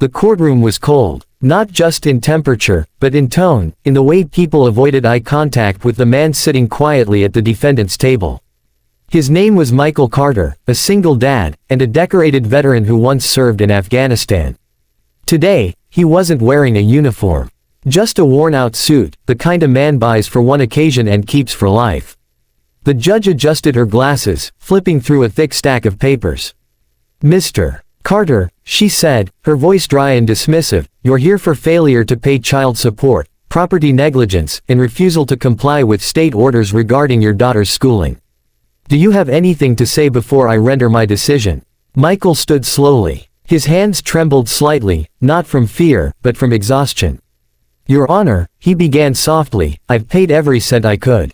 The courtroom was cold, not just in temperature, but in tone, in the way people avoided eye contact with the man sitting quietly at the defendant's table. His name was Michael Carter, a single dad, and a decorated veteran who once served in Afghanistan. Today, he wasn't wearing a uniform. Just a worn-out suit, the kind a man buys for one occasion and keeps for life. The judge adjusted her glasses, flipping through a thick stack of papers. "Mr. Carter," she said, her voice dry and dismissive, "you're here for failure to pay child support, property negligence, and refusal to comply with state orders regarding your daughter's schooling. Do you have anything to say before I render my decision?" Michael stood slowly. His hands trembled slightly, not from fear, but from exhaustion. "Your Honor," he began softly, "I've paid every cent I could.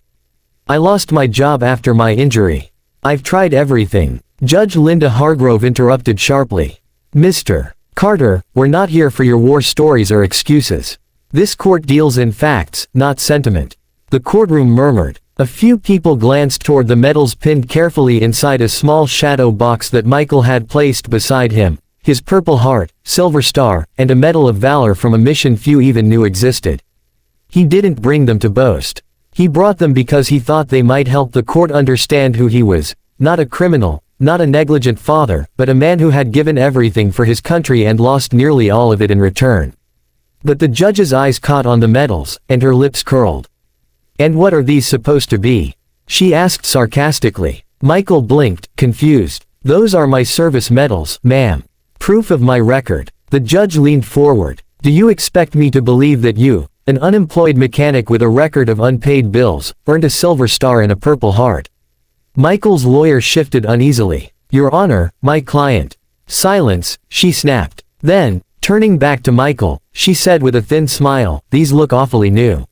I lost my job after my injury. I've tried everything." Judge Linda Hargrove interrupted sharply. "Mr. Carter, we're not here for your war stories or excuses. This court deals in facts, not sentiment." The courtroom murmured. A few people glanced toward the medals pinned carefully inside a small shadow box that Michael had placed beside him, his Purple Heart, Silver Star, and a Medal of Valor from a mission few even knew existed. He didn't bring them to boast. He brought them because he thought they might help the court understand who he was, not a criminal, not a negligent father, but a man who had given everything for his country and lost nearly all of it in return. But the judge's eyes caught on the medals, and her lips curled. "And what are these supposed to be?" she asked sarcastically. Michael blinked, confused. "Those are my service medals, ma'am. Proof of my record." The judge leaned forward. "Do you expect me to believe that you, an unemployed mechanic with a record of unpaid bills, earned a Silver Star and a Purple Heart?" Michael's lawyer shifted uneasily. "Your Honor, my client." "Silence," she snapped. Then, turning back to Michael, she said with a thin smile, "These look awfully new.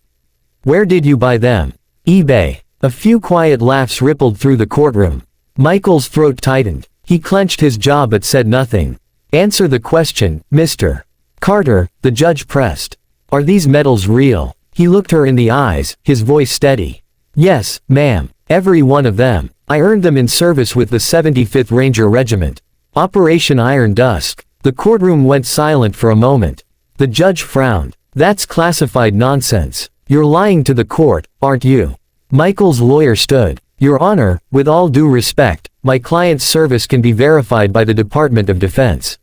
Where did you buy them?" "eBay." A few quiet laughs rippled through the courtroom. Michael's throat tightened. He clenched his jaw but said nothing. "Answer the question, Mr. Carter," the judge pressed. "Are these medals real?" He looked her in the eyes, his voice steady. "Yes, ma'am. Every one of them. I earned them in service with the 75th Ranger Regiment. Operation Iron Dusk." The courtroom went silent for a moment. The judge frowned. "That's classified nonsense. You're lying to the court, aren't you?" Michael's lawyer stood. "Your Honor, with all due respect, my client's service can be verified by the Department of Defense.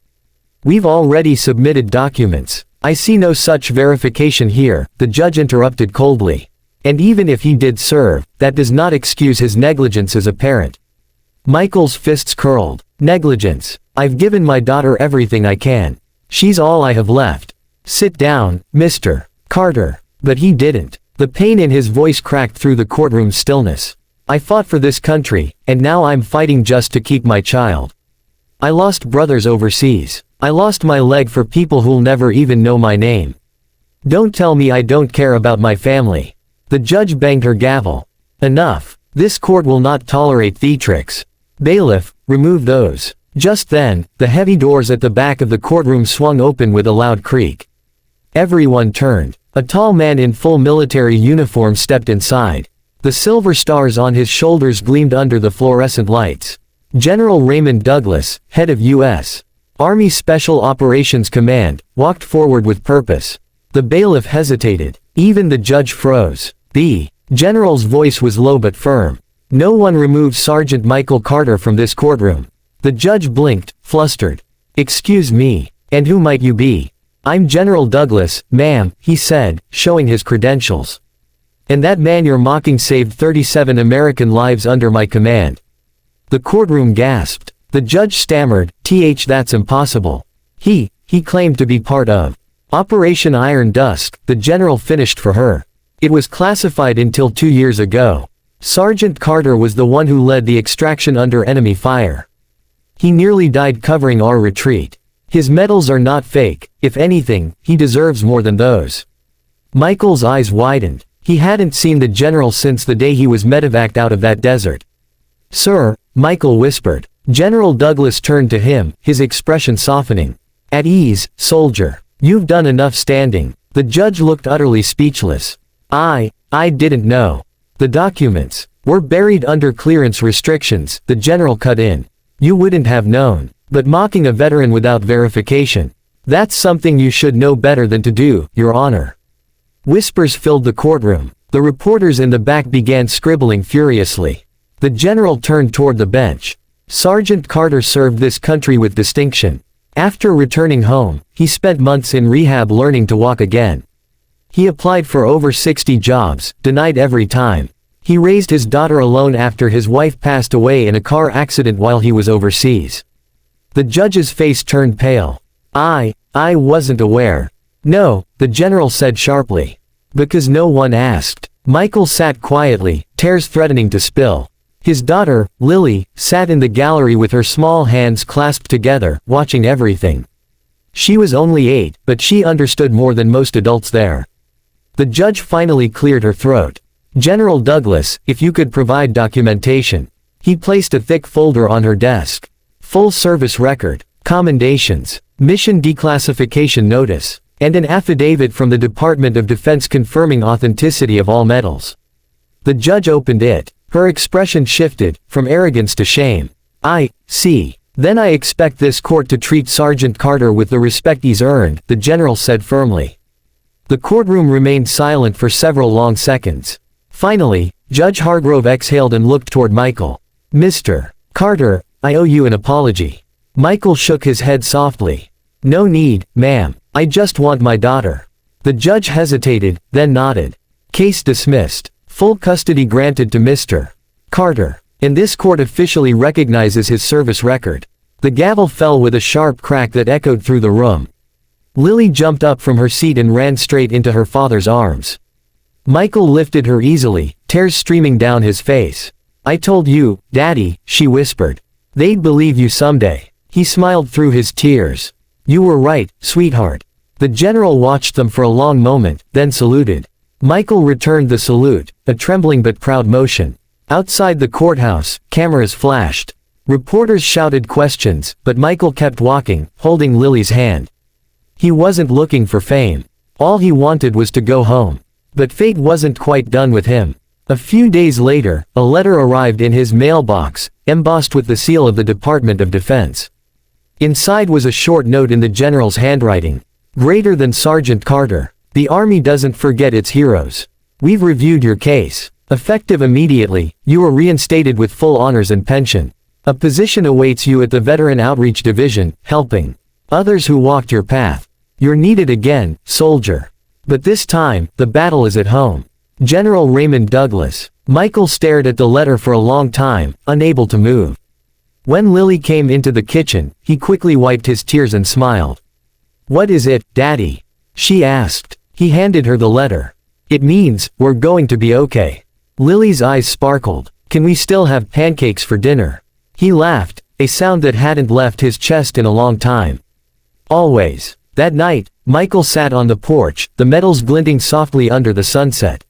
We've already submitted documents." "I see no such verification here," the judge interrupted coldly. "And even if he did serve, that does not excuse his negligence as a parent." Michael's fists curled. "Negligence. I've given my daughter everything I can. She's all I have left. Sit down, Mr. Carter." But he didn't. The pain in his voice cracked through the courtroom's stillness. "I fought for this country, and now I'm fighting just to keep my child. I lost brothers overseas. I lost my leg for people who'll never even know my name. Don't tell me I don't care about my family." The judge banged her gavel. "Enough. This court will not tolerate theatrics. Bailiff, remove those." Just then, the heavy doors at the back of the courtroom swung open with a loud creak. Everyone turned. A tall man in full military uniform stepped inside. The silver stars on his shoulders gleamed under the fluorescent lights. General Raymond Douglas, head of U.S. Army Special Operations Command, walked forward with purpose. The bailiff hesitated. Even the judge froze. The general's voice was low but firm. "No one remove Sergeant Michael Carter from this courtroom." The judge blinked, flustered. "Excuse me. And who might you be?" "I'm General Douglas, ma'am," he said, showing his credentials. "And that man you're mocking saved 37 American lives under my command." The courtroom gasped. The judge stammered, "That's impossible. He claimed to be part of Operation Iron Dusk," the general finished for her. "It was classified until 2 years ago. Sergeant Carter was the one who led the extraction under enemy fire. He nearly died covering our retreat. His medals are not fake. If anything, he deserves more than those." Michael's eyes widened. He hadn't seen the general since the day he was medevaced out of that desert. "Sir," Michael whispered. General Douglas turned to him, his expression softening. "At ease, soldier. You've done enough standing." The judge looked utterly speechless. I didn't know. The documents were buried under clearance restrictions," the general cut in. "You wouldn't have known. But mocking a veteran without verification. "That's something you should know better than to do, Your Honor." Whispers filled the courtroom. The reporters in the back began scribbling furiously. The general turned toward the bench. "Sergeant Carter served this country with distinction. After returning home, he spent months in rehab learning to walk again. He applied for over 60 jobs, denied every time. He raised his daughter alone after his wife passed away in a car accident while he was overseas." The judge's face turned pale. I wasn't aware." "No," the general said sharply. "Because no one asked." Michael sat quietly, tears threatening to spill. His daughter, Lily, sat in the gallery with her small hands clasped together, watching everything. She was only 8, but she understood more than most adults there. The judge finally cleared her throat. "General Douglas, if you could provide documentation." He placed a thick folder on her desk. "Full service record, commendations, mission declassification notice, and an affidavit from the Department of Defense confirming authenticity of all medals." The judge opened it. Her expression shifted, from arrogance to shame. "I see. Then I expect this court to treat Sergeant Carter with the respect he's earned," the general said firmly. The courtroom remained silent for several long seconds. Finally, Judge Hargrove exhaled and looked toward Michael. "Mr. Carter, I owe you an apology." Michael shook his head softly. "No need, ma'am. I just want my daughter." The judge hesitated, then nodded. "Case dismissed. Full custody granted to Mr. Carter. And this court officially recognizes his service record." The gavel fell with a sharp crack that echoed through the room. Lily jumped up from her seat and ran straight into her father's arms. Michael lifted her easily, tears streaming down his face. "I told you, Daddy," she whispered. "They'd believe you someday." He smiled through his tears. "You were right, sweetheart." The general watched them for a long moment, then saluted. Michael returned the salute, a trembling but proud motion. Outside the courthouse, cameras flashed. Reporters shouted questions, but Michael kept walking, holding Lily's hand. He wasn't looking for fame. All he wanted was to go home. But fate wasn't quite done with him. A few days later, a letter arrived in his mailbox, embossed with the seal of the Department of Defense. Inside was a short note in the general's handwriting. "Greater than Sergeant Carter. The Army doesn't forget its heroes. We've reviewed your case. Effective immediately, you are reinstated with full honors and pension. A position awaits you at the Veteran Outreach Division, helping others who walked your path. You're needed again, soldier. But this time, the battle is at home. General Raymond Douglas." Michael stared at the letter for a long time, unable to move. When Lily came into the kitchen, he quickly wiped his tears and smiled. "What is it, Daddy?" she asked. He handed her the letter. "It means, we're going to be okay." Lily's eyes sparkled. "Can we still have pancakes for dinner?" He laughed, a sound that hadn't left his chest in a long time. "Always." That night, Michael sat on the porch, the metals glinting softly under the sunset.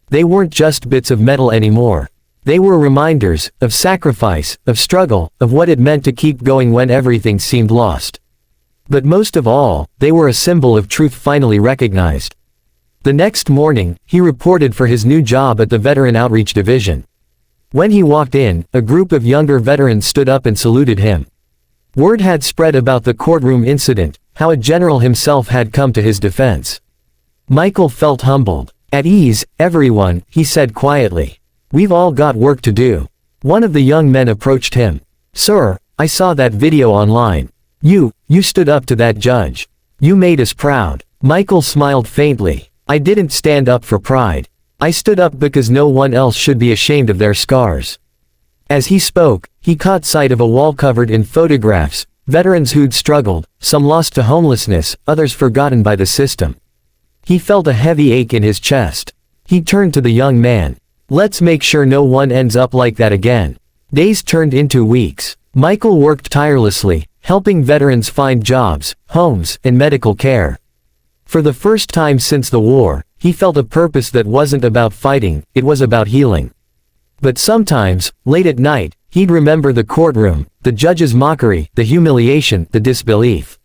They weren't just bits of metal anymore. They were reminders, of sacrifice, of struggle, of what it meant to keep going when everything seemed lost. But most of all, they were a symbol of truth finally recognized. The next morning, he reported for his new job at the Veteran Outreach Division. When he walked in, a group of younger veterans stood up and saluted him. Word had spread about the courtroom incident, how a general himself had come to his defense. Michael felt humbled. "At ease, everyone," he said quietly. "We've all got work to do." One of the young men approached him. "Sir, I saw that video online. You stood up to that judge. You made us proud." Michael smiled faintly. "I didn't stand up for pride. I stood up because no one else should be ashamed of their scars." As he spoke, he caught sight of a wall covered in photographs, veterans who'd struggled, some lost to homelessness, others forgotten by the system. He felt a heavy ache in his chest. He turned to the young man. "Let's make sure no one ends up like that again." Days turned into weeks. Michael worked tirelessly, helping veterans find jobs, homes, and medical care. For the first time since the war, he felt a purpose that wasn't about fighting, it was about healing. But sometimes, late at night, he'd remember the courtroom, the judge's mockery, the humiliation, the disbelief.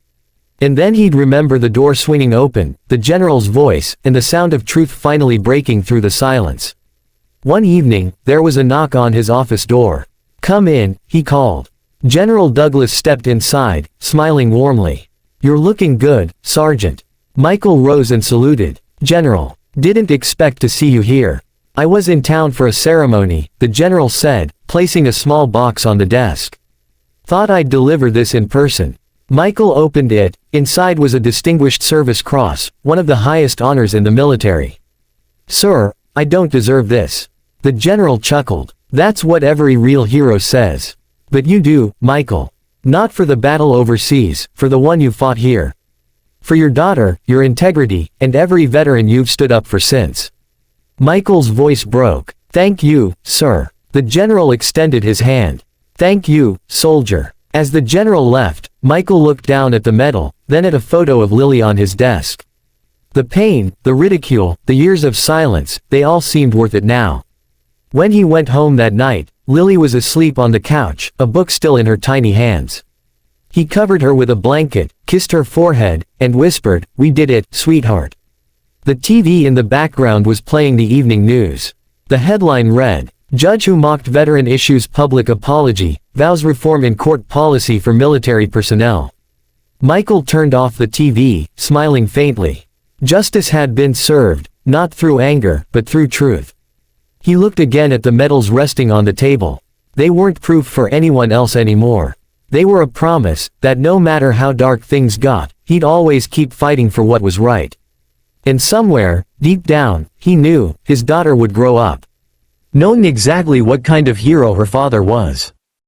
And then he'd remember the door swinging open, the general's voice, and the sound of truth finally breaking through the silence. One evening, there was a knock on his office door. "Come in," he called. General Douglas stepped inside, smiling warmly. "You're looking good, Sergeant." Michael rose and saluted. "General, didn't expect to see you here. I was in town for a ceremony," the general said, placing a small box on the desk. "Thought I'd deliver this in person." Michael opened it. Inside was a Distinguished Service Cross, one of the highest honors in the military. "Sir, I don't deserve this." The general chuckled. "That's what every real hero says. But you do, Michael. Not for the battle overseas, for the one you fought here. For your daughter, your integrity, and every veteran you've stood up for since." Michael's voice broke. "Thank you, sir." The general extended his hand. "Thank you, soldier." As the general left, Michael looked down at the medal, then at a photo of Lily on his desk. The pain, the ridicule, the years of silence, they all seemed worth it now. When he went home that night, Lily was asleep on the couch, a book still in her tiny hands. He covered her with a blanket, kissed her forehead, and whispered, "We did it, sweetheart." The TV in the background was playing the evening news. The headline read, "Judge who mocked veteran issues public apology, vows reform in court policy for military personnel." Michael turned off the TV, smiling faintly. Justice had been served, not through anger, but through truth. He looked again at the medals resting on the table. They weren't proof for anyone else anymore. They were a promise, that no matter how dark things got, he'd always keep fighting for what was right. And somewhere, deep down, he knew, his daughter would grow up knowing exactly what kind of hero her father was.